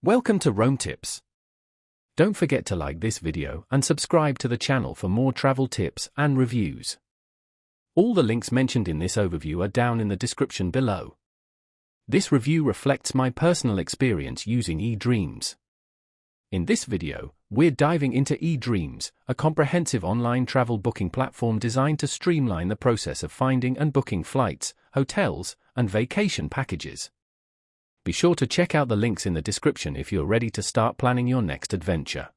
Welcome to Rome Tips. Don't forget to like this video and subscribe to the channel for more travel tips and reviews. All the links mentioned in this overview are down in the description below. This review reflects my personal experience using eDreams. In this video, we're diving into eDreams, a comprehensive online travel booking platform designed to streamline the process of finding and booking flights, hotels, and vacation packages. Be sure to check out the links in the description if you're ready to start planning your next adventure.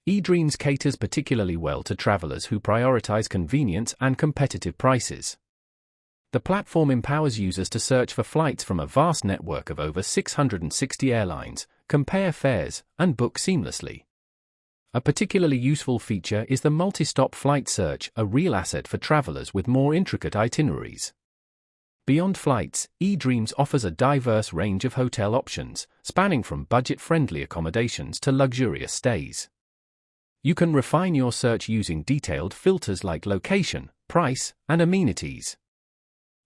eDreams caters particularly well to travelers who prioritize convenience and competitive prices. The platform empowers users to search for flights from a vast network of over 660 airlines, compare fares, and book seamlessly. A particularly useful feature is the multi-stop flight search, a real asset for travelers with more intricate itineraries. Beyond flights, eDreams offers a diverse range of hotel options, spanning from budget-friendly accommodations to luxurious stays. You can refine your search using detailed filters like location, price, and amenities.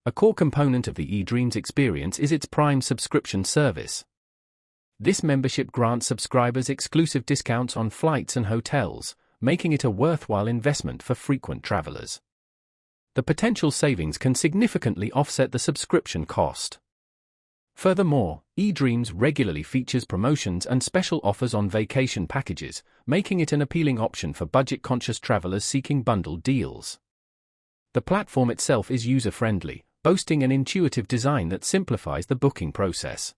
A core component of the eDreams experience is its Prime subscription service. This membership grants subscribers exclusive discounts on flights and hotels, making it a worthwhile investment for frequent travelers. The potential savings can significantly offset the subscription cost. Furthermore, eDreams regularly features promotions and special offers on vacation packages, making it an appealing option for budget-conscious travelers seeking bundled deals. The platform itself is user-friendly, boasting an intuitive design that simplifies the booking process.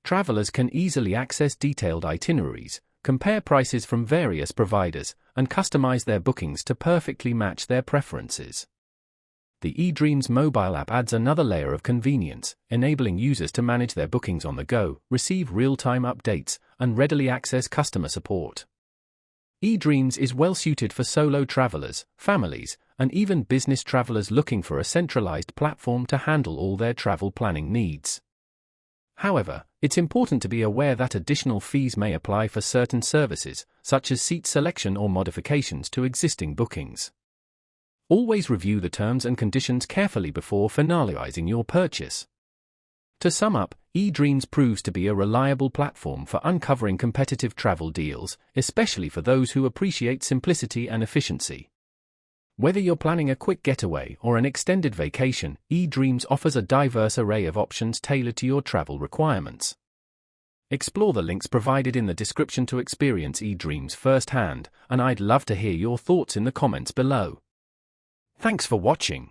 Travelers can easily access detailed itineraries, compare prices from various providers, and customize their bookings to perfectly match their preferences. The eDreams mobile app adds another layer of convenience, enabling users to manage their bookings on the go, receive real-time updates, and readily access customer support. eDreams is well-suited for solo travelers, families, and even business travelers looking for a centralized platform to handle all their travel planning needs. However, it's important to be aware that additional fees may apply for certain services, such as seat selection or modifications to existing bookings. Always review the terms and conditions carefully before finalizing your purchase. To sum up, eDreams proves to be a reliable platform for uncovering competitive travel deals, especially for those who appreciate simplicity and efficiency. Whether you're planning a quick getaway or an extended vacation, eDreams offers a diverse array of options tailored to your travel requirements. Explore the links provided in the description to experience eDreams firsthand, and I'd love to hear your thoughts in the comments below. Thanks for watching.